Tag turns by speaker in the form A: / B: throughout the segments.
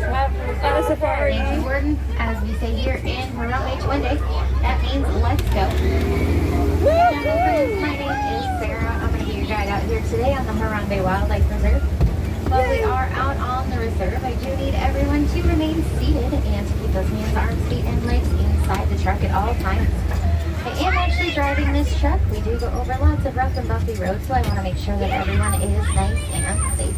A: At a safari.
B: Thank you, Gordon. As we say here in Harambe Twende, that means let's go. Gentlemen, my name is Sarah. I'm going to be your guide out here today on the Harambe Wildlife Reserve. While we are out on the reserve, I do need everyone to remain seated and to keep those hands, arms, feet, and legs inside the truck at all times. I am actually driving this truck. We do go over lots of rough and bumpy roads, so I want to make sure that everyone is nice and safe.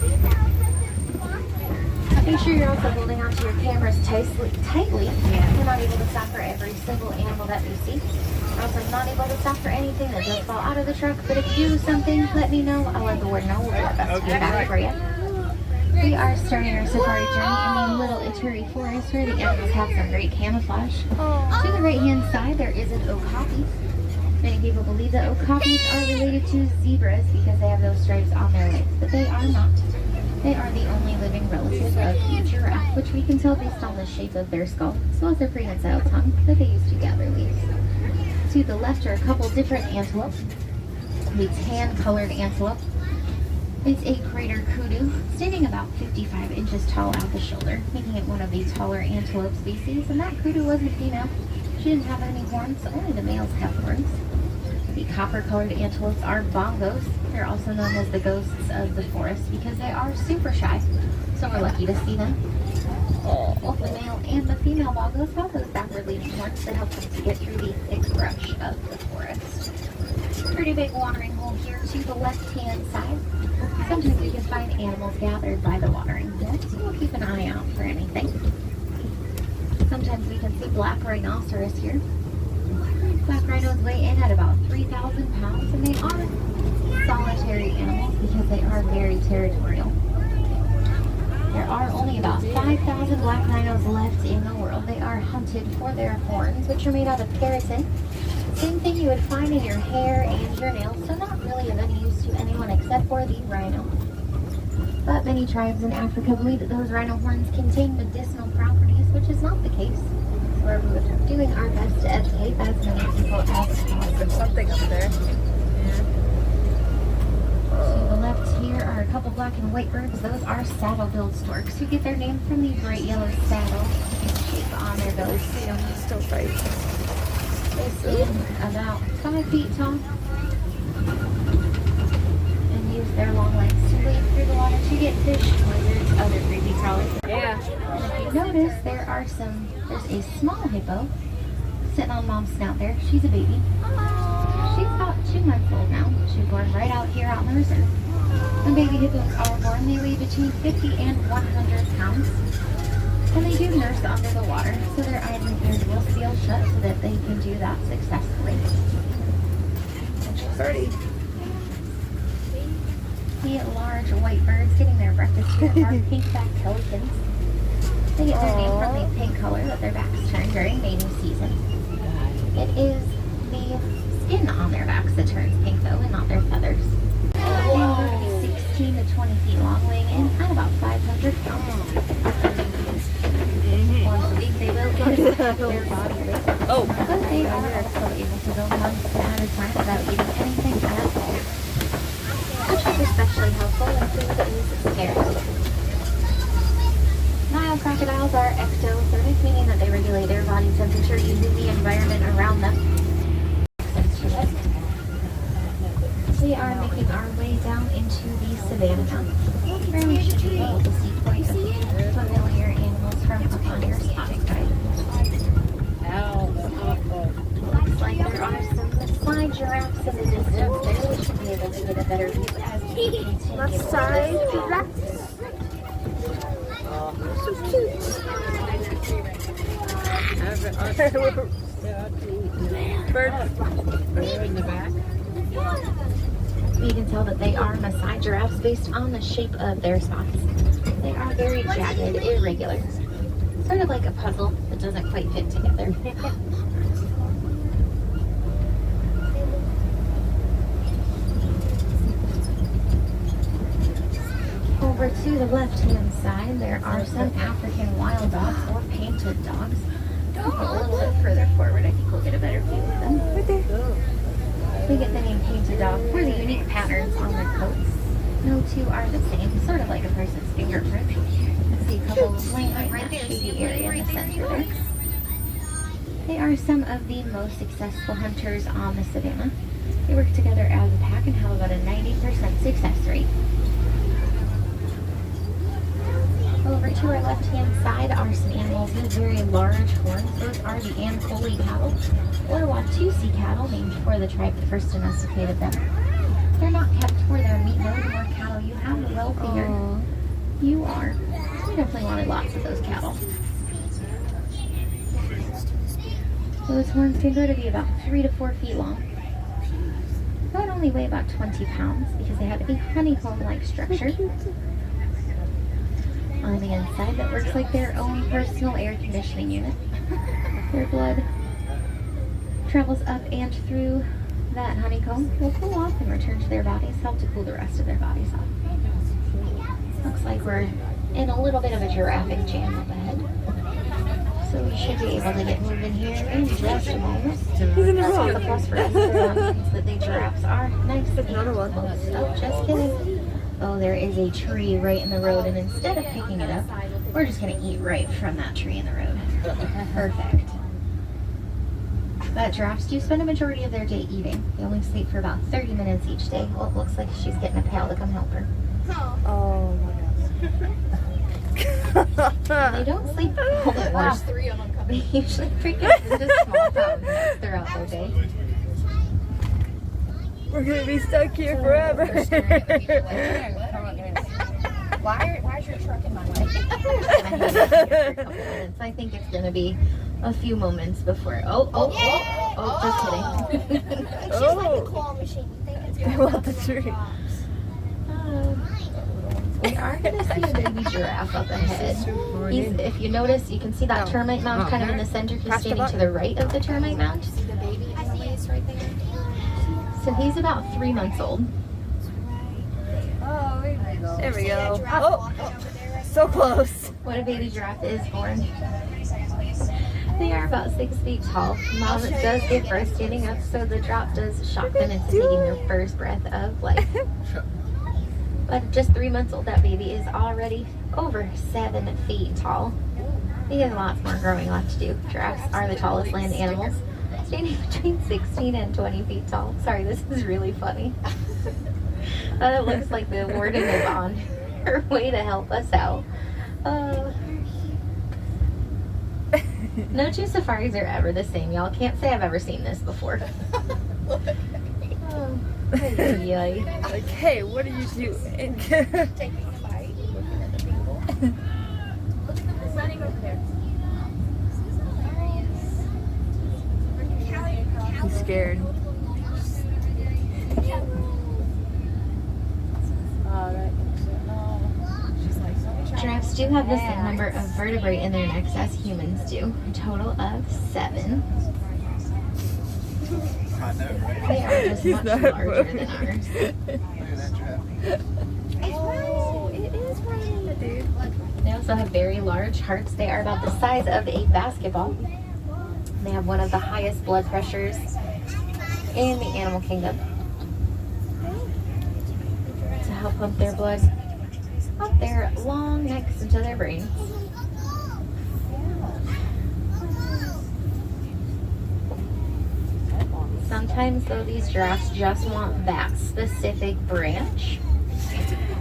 B: Make sure you're also holding onto your cameras tightly. We're not able to stop for every single animal that we see. We're also not able to stop for anything that does fall out of the truck, but if you do something, let me know. I'll let the warden know. We'll do our best to get back for you. We are starting our safari journey in the Little Ituri Forest where the animals have some great camouflage. To the right-hand side, there is an okapi. Many people believe that okapis are related to zebras because they have those stripes on their legs, but they are not. They are the only living relative of the giraffe, which we can tell based on the shape of their skull, as well as their prehensile tongue that they use to gather leaves. To the left are a couple different antelope. The tan-colored antelope. It's a greater kudu, standing about 55 inches tall at the shoulder, making it one of the taller antelope species, and that kudu wasn't female. She didn't have any horns, only the males have horns. The copper-colored antelopes are bongos. They're also known as the ghosts of the forest because they are super shy, so we're lucky to see them. Both the male and the female bongos have those backward-leaning horns that help them to get through the thick brush of the forest. Pretty big watering hole here to the left-hand side. Sometimes we can find animals gathered by the watering hole, so we'll keep an eye out for anything. Sometimes we can see black rhinoceros here. Black rhinos weigh in at about 3,000 pounds, and they are solitary animals because they are very territorial. There are only about 5,000 black rhinos left in the world. They are hunted for their horns, which are made out of keratin. Same thing you would find in your hair and your nails, so not really of any use to anyone except for the rhino. But many tribes in Africa believe that those rhino horns contain medicinal properties, which is not the case. So we're doing our best to educate as many people as possible.
A: There's something up there.
B: To the left here are a couple black and white birds. Those are saddle-billed storks who get their name from the bright yellow saddle shape on their bills.
A: Still fight.
B: They stand about 5 feet tall and use their long legs to wade through the water to get fish, lizards, other creepy crawlers.
A: Yeah.
B: And if you notice, there's a small hippo sitting on mom's snout there. She's a baby. She's about 2 months old now. She was born right out here on the reserve. When baby hippos are born, they weigh between 50 and 100 pounds. And they do nurse under the water, so their eyes and ears will seal shut so that they can do that successfully.
A: Sorry.
B: The large white birds getting their breakfast here are pink-backed pelicans. They get their name from the pink color that their backs turn during mating season. It is the skin on their backs that turns pink though, and not their feathers. They are 16 to 20 feet long, weighing in at about 500 pounds. Once a week they will get their body weight. But they are also able to go months at a time without eating anything at all. Which is especially helpful when food is scarce. Nile crocodiles are ectothermic, meaning that they regulate their body temperature using the environment around them. We are making our way down into the savannah now, where we should be able to see quite a few familiar animals from up on your spotting guide. Looks like there are some Maasai giraffes in the distance there. We should be able to get a better view as we continue.
A: Maasai giraffes. So cute. Birds in the back.
B: You can tell that they are Maasai giraffes based on the shape of their spots. They are very jagged, irregular. Sort of like a puzzle that doesn't quite fit together. Over to the left-hand side, there are some African wild dogs or painted dogs. Go a little bit further forward, I think we'll get a better view of them. Right there. We get the name painted dog for the unique patterns on their coats. No two are the same, sort of like a person's fingerprint. See a couple laying right in that shady area in the center there. They are some of the most successful hunters on the savannah. They work together as a pack and have about a 90% success rate. Over to our left-hand side are some animals with very large horns. Those are the Ancole cattle, or Watusi cattle, named for the tribe that first domesticated them. They're not kept for their meat. No, the more cattle you have, the wealthier you are. We definitely wanted lots of those cattle. Those horns can grow to be about 3 to 4 feet long. They would only weigh about 20 pounds because they have a honeycomb-like structure on the inside that works like their own personal air conditioning unit. Their blood travels up and through that honeycomb, will cool off and return to their bodies, help to cool the rest of their bodies off. Looks like we're in a little bit of a giraffic jam up ahead. So we should be able to get moving here in just a moment. That's what the plus for us is that the giraffes are nice and close. Oh, just kidding. Oh, there is a tree right in the road, and instead of picking it up, we're just going to eat right from that tree in the road. Perfect. But giraffes do spend a majority of their day eating. They only sleep for about 30 minutes each day. Well, it looks like she's getting a pal to come help her.
C: Oh my
B: And they don't sleep all at once. They usually break up into small pounds throughout their day.
C: We're gonna be stuck here forever.
A: Why is your truck in my way?
B: I think it's gonna be a few moments before. Just kidding.
A: She's like the claw machine. You think it's
C: I want the tree.
B: We are going to see a baby giraffe up ahead. If you notice, you can see that termite mound kind of in the center. He's standing to the right of the termite mound.
A: See the baby Annalise right there?
B: So he's about 3 months old.
C: Oh, there we go. Oh, so close.
B: When a baby giraffe is born, they are about 6 feet tall. Mom does give birth standing up, so the drop does shock them into taking their first breath of life. But at just 3 months old, that baby is already over 7 feet tall. He has lots more growing left to do. Giraffes are the tallest land animals, standing between 16 and 20 feet tall. Sorry, this is really funny. It looks like the warden is on her way to help us out. No two safaris are ever the same, y'all. Can't say I've ever seen this before. Yay.
C: Like, hey, what are you doing?
A: Taking a bite, looking at the people. Look at them running over there.
C: He's scared.
B: Giraffes do have the same number of vertebrae in their necks as humans do, a total of 7. They are just much larger than ours.
A: Oh, it is raining, dude.
B: They also have very large hearts. They are about the size of a basketball. They have one of the highest blood pressures in the animal kingdom to help pump their blood up their long necks into their brains. Sometimes, though, these giraffes just want that specific branch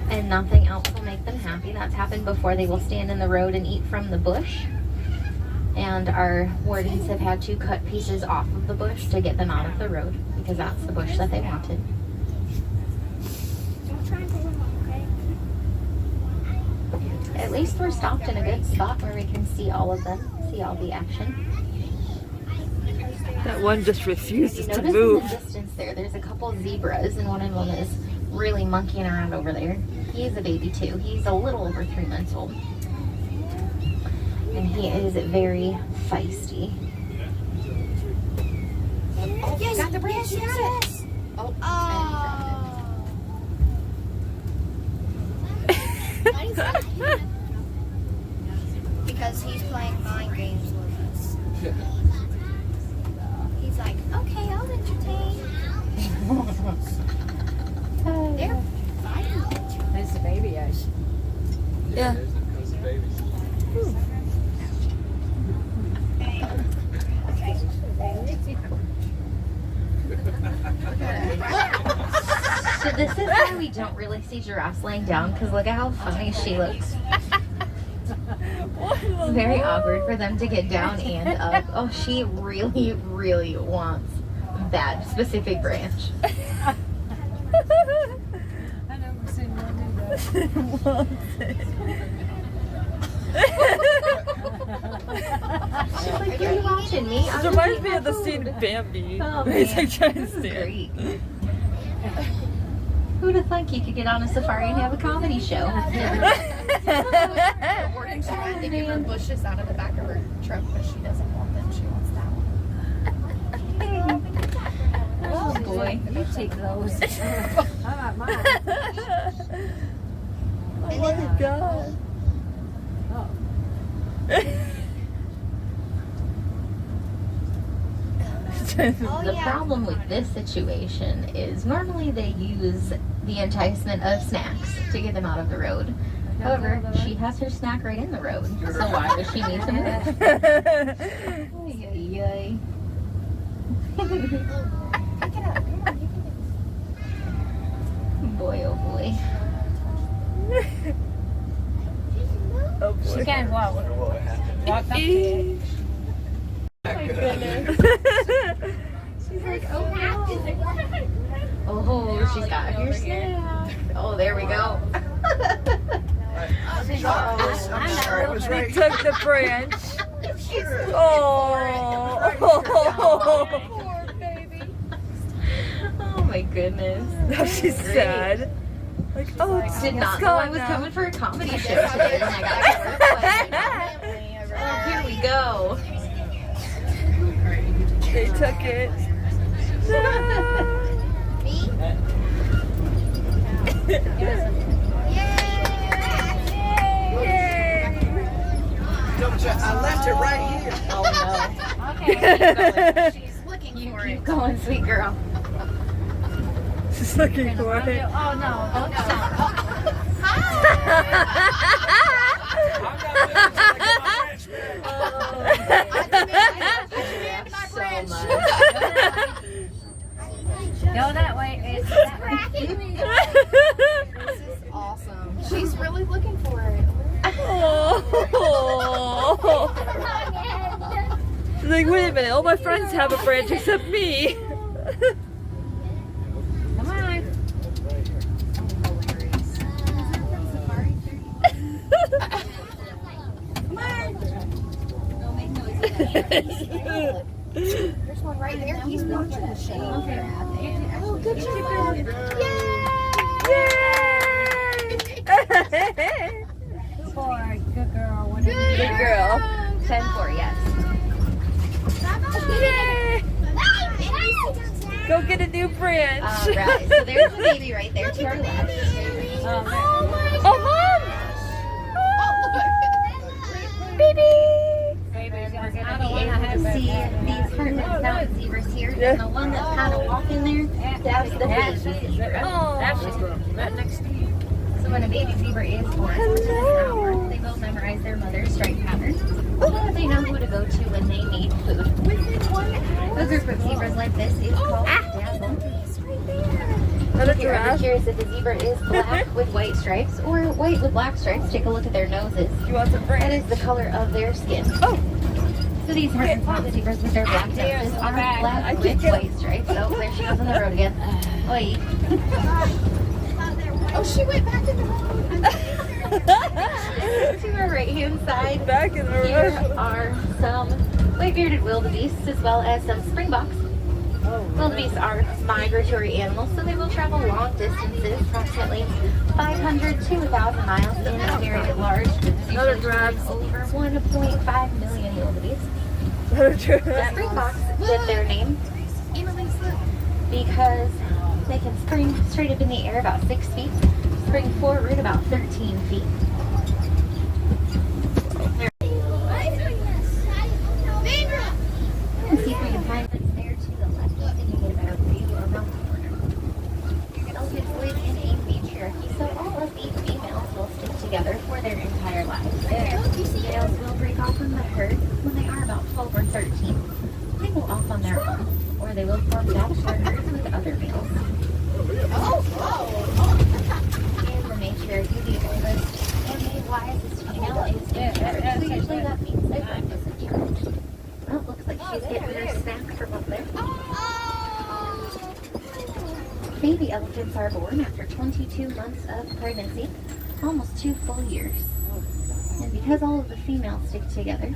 B: and nothing else will make them happy. That's happened before. They will stand in the road and eat from the bush. And our wardens have had to cut pieces off of the bush to get them out of the road because that's the bush that they wanted.
A: Don't try and pull him off, okay?
B: At least we're stopped in a good spot where we can see all of them, see all the action.
C: That one just refuses to
B: Notice
C: move.
B: in the distance there's a couple zebras, and one of them is really monkeying around over there. He's a baby too. He's a little over 3 months old. And he is very feisty.
A: Oh, yes, got the branch. Yes, yes. Oh. Because he's playing mind games with us. He's like, okay, I'll entertain. They're fighting.
D: There's the baby,
C: Yeah.
D: There's the babies.
B: So this is why we don't really see giraffes laying down, because look at how funny she looks. It's very awkward for them to get down and up. Oh, she really, really wants that specific branch.
C: I never seen one do
B: She's like, "Are you watching me?"
C: It reminds me of the scene in Bambi.
B: Oh,
C: Where he's
B: man.
C: like trying to
B: This is
C: stand.
B: great. Who'd have thunk you could get on a safari and have a comedy show?
A: Morning, she tried to give her bushes out of the back of her truck, but she doesn't want them. She wants that one.
B: Oh boy.
C: You take those. How about mine? Oh my god. Oh.
B: The problem with this situation is normally they use the enticement of snacks to get them out of the road. However, she has her snack right in the road, so why does she need to move? Ay, ay, ay.
A: Pick it up. Come on, you can
B: Boy, oh boy.
C: Oh boy.
D: She can't walk. Walk up to it.
B: My goodness. She's like, oh no. Oh, she's got her snack. Oh, there we go.
E: Sorry, it was
C: He
E: right.
C: took the branch. Oh.
A: Poor baby.
B: Oh my goodness.
C: Now she's sad. Like, oh,
B: Did not
C: it's
B: know I
C: gone
B: was
C: now.
B: coming for a comedy show today when I got to work. Oh, here we go.
C: They took it.
E: I left it right here.
B: Oh
D: Okay, keep going.
A: She's looking
B: no.
A: for
B: Keep
A: it.
B: going, sweet girl.
C: She's looking for it.
D: Oh no, don't stop.
B: So much.
D: Go that way. It's that way.
A: This is awesome. She's really looking for it.
C: Oh. She's like, wait a minute, all my friends have a branch except me.
D: Come on.
A: There's one right there. He's watching the shade. Oh, good job.
C: Yay!
D: Good boy. Good girl. Whatever you
C: Good
D: are.
C: girl.
B: 10-4, yes.
C: Yay! Go get a new branch.
B: All right, so there's the baby right there to our left.
C: Oh, Mom! Baby!
D: Baby's gonna get
B: I
D: out
B: don't
D: of
B: want to see these hermit mountain zebras here, and the one that's kind of walking there, that's the baby zebra.
C: Oh.
D: right next to you.
B: So when a baby zebra is born, within an hour, they will memorize their mother's stripe pattern. So that they know who to go to when they need food. A group of zebras like this is called dazzle.
C: Another
B: If you're ever
C: giraffe.
B: curious if a zebra is black with white stripes or white with black stripes, take a look at their noses.
C: You want some
B: That
C: branch?
B: is the color of their skin.
C: Oh.
B: So these hermit mountain zebras with their black noses are
C: I
B: black
C: can't
B: with
C: get
B: white stripes. Oh, there she goes on the road again. Oi.
A: Oh, she went back in the road.
B: To our right hand side,
C: Back in the
B: here
C: road.
B: are some white-bearded wildebeests as well as some springboks. Wildebeests are migratory animals, so they will travel long distances, approximately 500 to 1,000 miles in a very large groups.
C: Another
B: Usually
C: giraffe.
B: over 1.5 million wildebeest.
C: Another
B: The
C: giraffe.
B: springboks get their name because they can spring straight up in the air about 6 feet, spring forward about 13 feet. Let's see if we can find what's there to the left. I think we can get a better view around the corner. Elephants live in a matriarchy, so all of the females will stick together for their entire lives. Males from the herd when they are about 12 or 13. They go off on their own, or they will form bachelor herds with other males. In the matriarchy, the oldest and the wisest female is in charge, so usually that means their friend is in charge. Well, it looks like she's getting her snack from up there. Baby elephants are born after 22 months of pregnancy, almost 2 full years. And because all of the females stick together,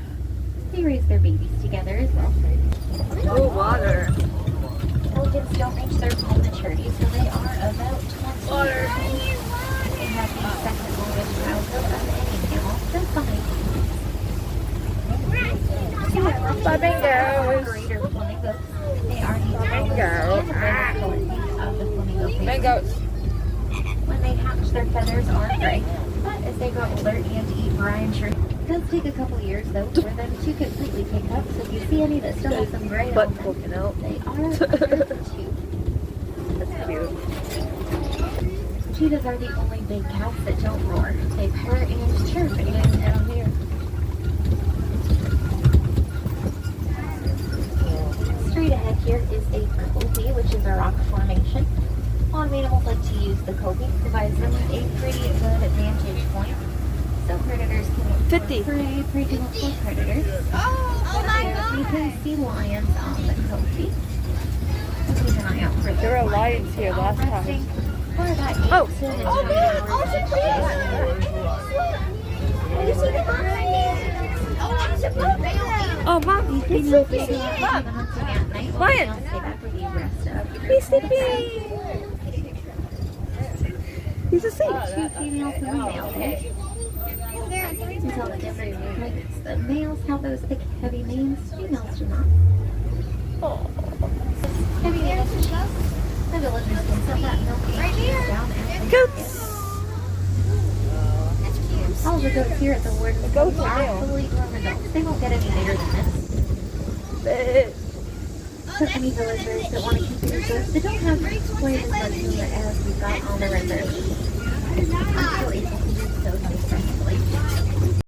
B: they raise their babies together as well.
C: Oh, water.
B: Elephants don't reach their full maturity, so they are about 20 years old. They have the second longest childhood of any mammal, just behind humans.
C: Flamingos.
B: Greater flamingos. They are the tallest
C: Flamingo.
B: and rarest of the flamingo family.
C: Mangoes.
B: When they hatch, their feathers are gray, but as they grow older and eat brine shrimp, it does take a couple years though for them to completely pick up. So if you see any that still have some gray
C: Butt
B: on them,
C: poking out.
B: they are under the tube.
C: That's cute.
B: Cheetahs are the only big cats that don't roar. They purr and chirp and down here. Straight ahead here is a copy, which is a rock formation. A lot of animals like to use the copy. It provides them with a pretty good vantage point. So predators can
C: 50.
B: prey multiple predators.
A: Oh my
B: You
A: god.
B: can see lions on the copy. Keep an eye out for
C: There were
B: those
C: lions here last time.
B: resting or that
C: Oh.
B: eats and
A: Oh,
B: enjoy
A: man.
B: the
A: Oh,
B: work
A: it's
B: of
A: a
B: the day.
A: You see the birds? Oh, it's a bird.
C: Oh, Mom.
B: These females may go out and do the hunting at night while
C: Lion.
B: the males stay back with the rest of the
C: He's
B: group.
C: sleeping. He's asleep.
B: Two females and a male there. You can tell the difference because the males have those thick, heavy manes, females do not. Heavy manes, the villagers can set that milk and cheese down as they
C: Goats.
B: all the goats here at the warden's
C: goats
B: home
C: are
B: are
C: male.
B: fully grown adults. They won't get any bigger than this. So any villagers that want to keep their goats, they don't have quite as much meat as we've got on the reserve. I'm still able to do so too.